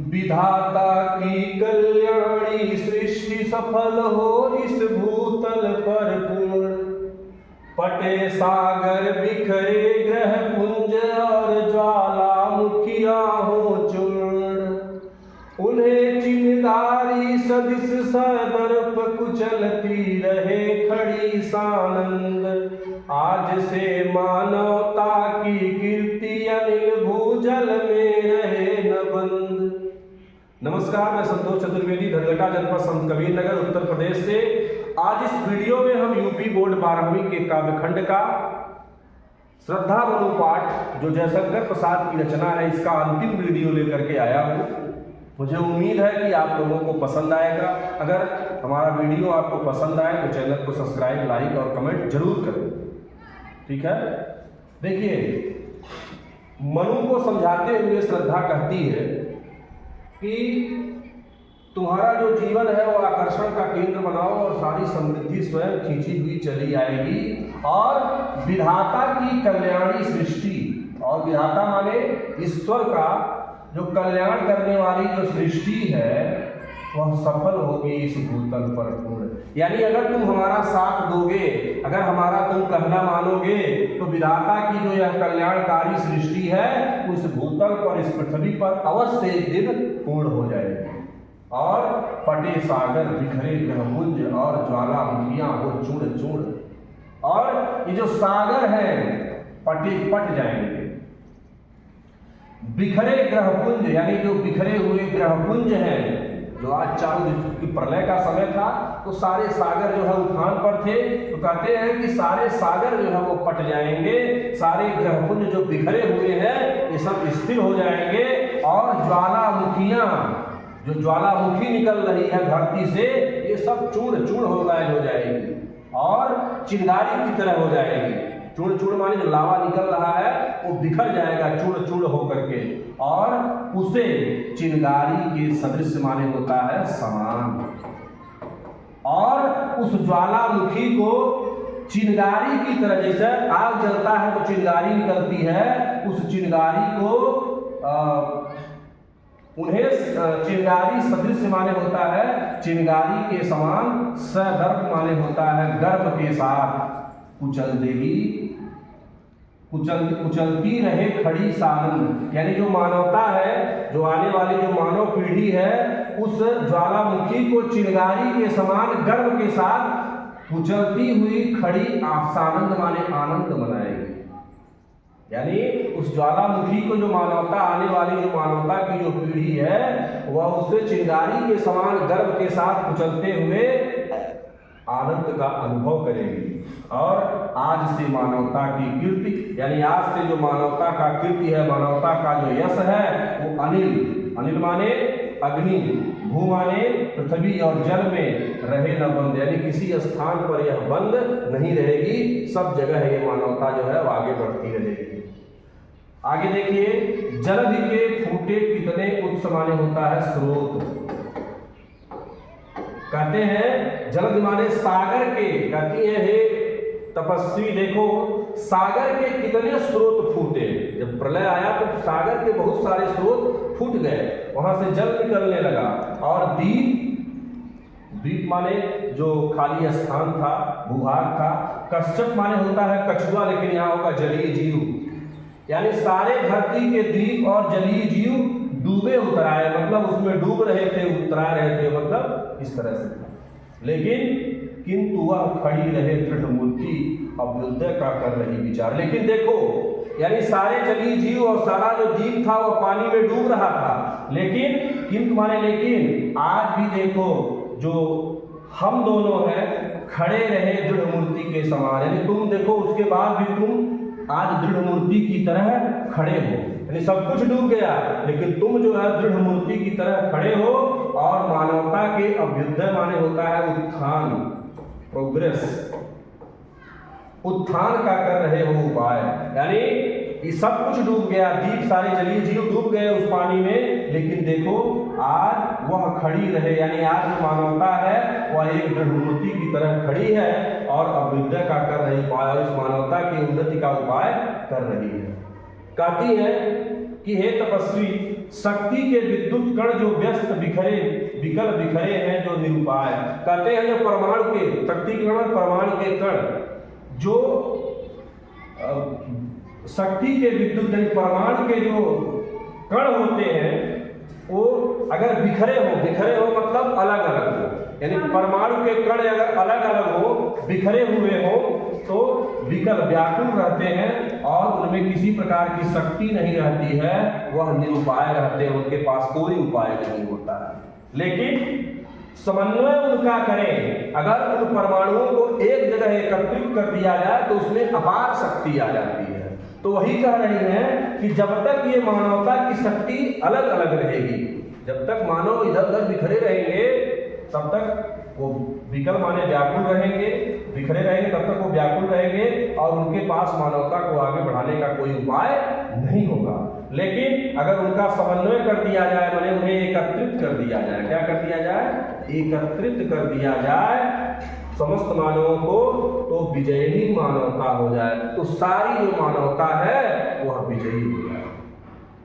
विधाता की कल्याणी सृष्टि सफल हो इस भूतल पर पूर्ण। पटे सागर बिखरे ग्रह पुंज और ज्वालामुखिया हो चूर्ण। उन्हें चिंगारी सदिश सदर्प कुचलती रहे खड़ी सानंद। आज से मानवता की कीर्ति अनिल भूजल में रहे न बंद। नमस्कार, मैं संतोष चतुर्वेदी, धनघटा जनपद संत कबीर नगर, उत्तर प्रदेश से। आज इस वीडियो में हम यूपी बोर्ड 12वीं के काव्यखंड का श्रद्धा मनु पाठ, जो जयशंकर प्रसाद की रचना है, इसका अंतिम वीडियो लेकर के आया हूँ। मुझे उम्मीद है कि आप लोगों को पसंद आएगा। अगर हमारा वीडियो आपको पसंद आए तो चैनल को सब्सक्राइब, लाइक और कमेंट जरूर करें, ठीक है। देखिए, मनु को समझाते हुए श्रद्धा कहती है कि तुम्हारा जो जीवन है वो आकर्षण का केंद्र बनाओ और सारी समृद्धि स्वयं खींची हुई चली आएगी। और विधाता की कल्याणी सृष्टि, और विधाता माने ईश्वर का जो कल्याण करने वाली जो सृष्टि है वह सफल होगी इस भूतल पर पूर्ण। यानी अगर तुम हमारा साथ दोगे, अगर हमारा तुम कहना मानोगे, तो विधाता की जो यह कल्याणकारी सृष्टि है उस भूतल पर, इस पृथ्वी पर अवश्य एक दिन पूर्ण हो जाएगी। और पटे सागर बिखरे ग्रहपुंज और ज्वालामुखियां हो चूर्ण चूर्ण। और ये जो सागर है पट जाएंगे। बिखरे ग्रहपुंज यानी जो बिखरे हुए ग्रहपुंज हैं, जो आज चारों की प्रलय का समय था तो सारे सागर जो है उफान पर थे, तो कहते हैं कि सारे सागर जो है वो पट जाएंगे, सारे ग्रहपुंज जो बिखरे हुए हैं ये सब स्थिर हो जाएंगे। और ज्वालामुखियां, जो ज्वालामुखी निकल रही है धरती से, ये सब चूर्ण चूर्ण हो जाएगी और चिंगारी की तरह हो जाएगी। चूर्ण चूर्ण माने जो लावा निकल रहा है वो बिखर जाएगा चूर्ण चूर्ण होकर के, और उसे चिंगारी के सदृश माने होता है समान। और उस ज्वालामुखी को चिंगारी की तरह, जैसे आग जलता है तो चिंगारी निकलती है, उस चिंगारी को उन्हें चिंगारी सदृश माने होता है, चिंगारी के समान सदर्प माने होता है गर्भ के साथ कुचल देगी, कुचलती रहे खड़ी सानंद। यानी जो मानवता है, जो आने वाली जो मानव पीढ़ी है, उस ज्वालामुखी को चिंगारी के समान गर्भ के साथ कुचलती हुई खड़ी सानंद माने आनंद मनाएगी। यानी उस ज्वालामुखी को जो मानवता, आने वाली जो मानवता की जो पीढ़ी है, वह उसे चिंगारी के समान गर्भ के साथ कुचलते हुए आनंद का अनुभव करेगी। और आज से मानवता की कीर्ति, यानी आज से जो मानवता का कीर्ति है, मानवता का जो यश है, वो अनिल माने अग्नि, भू माने पृथ्वी और जल में रहे न बंद। यानी किसी स्थान पर यह बंद नहीं रहेगी, सब जगह ये मानवता जो है वो आगे बढ़ती रहेगी। आगे देखिए, जलधि के फूटे कितने उत्स माने होता है स्रोत। कहते हैं जलधि माने सागर के, कहती है हे तपस्वी देखो सागर के कितने स्रोत फूटे। जब प्रलय आया तो सागर के बहुत सारे स्रोत फूट गए, वहां से जल निकलने लगा। और द्वीप माने जो खाली स्थान था, भूभाग था। कश्यप माने होता है कछुआ, लेकिन यहाँ होगा जलीय जीव। यानी सारे धरती के द्वीप और जलीय जीव डूबे उतराए, मतलब उसमें डूब रहे थे, उतरा रहे थे, मतलब इस तरह से। लेकिन किंतु वह खड़ी रहे दृढ़ मूर्ति, अभ्युदय का कर रही विचार। लेकिन देखो, यानी सारे जलीय जीव और सारा जो द्वीप था वो पानी में डूब रहा था, लेकिन किंतु माने लेकिन आज भी देखो जो हम दोनों हैं खड़े रहे दृढ़ मूर्ति के समान। यानी तुम देखो, उसके बाद भी तुम आज दृढ़ मूर्ति की तरह खड़े हो। यानी सब कुछ डूब गया, लेकिन तुम जो है दृढ़ मूर्ति की तरह खड़े हो। और मानवता के अभ्युदय माने होता है उत्थान, प्रोग्रेस, उत्थान का कर रहे हो उपाय। यानी ये सब कुछ डूब गया, द्वीप सारे जलीय जीव डूब गए उस पानी में, लेकिन देखो आज वह खड़ी रहे। यानी आज जो मानवता है वह एक दृढ़ मूर्ति की तरह खड़ी है और अभ्युदय का कर रही उपाय, और इस मानवता की उन्नति का उपाय कर रही है। कहती है कि हे तपस्वी शक्ति के विद्युत कण जो व्यस्त बिखरे विकल बिखरे हैं, जो निरुपाय, कहते हैं जो परमाणु के, शक्ति के कण परमाणु के कण जो शक्ति के विद्युत परमाणु के जो कण होते हैं वो अगर बिखरे हो मतलब अलग अलग हो, यानी परमाणु के कण अगर अलग अलग हो, बिखरे हुए हो तो विकल व्याकुल रहते हैं और उनमें किसी प्रकार की शक्ति नहीं रहती है, वह निरुपाय रहते हैं, उनके पास कोई उपाय नहीं होता है। लेकिन समन्वय उनका करें, अगर उन परमाणुओं को एक जगह एकत्रित कर दिया जाए तो उसमें अपार शक्ति आ जाती है। तो वही कह रही हैं कि जब तक ये मानवता की शक्ति अलग अलग रहेगी, जब तक मानव इधर उधर बिखरे रहेंगे तब तक वो विकल माने व्याकुल रहेंगे, बिखरे रहेंगे तब तक वो व्याकुल रहेंगे और उनके पास मानवता को आगे बढ़ाने का कोई उपाय नहीं होगा। लेकिन अगर उनका समन्वय कर दिया जाए, माने उन्हें एकत्रित कर दिया जाए, क्या कर दिया जाए, एकत्रित कर दिया जाए समस्त मानवों को, तो विजयी मानवता हो जाए, तो सारी जो मानवता है वह विजयी हो जाए।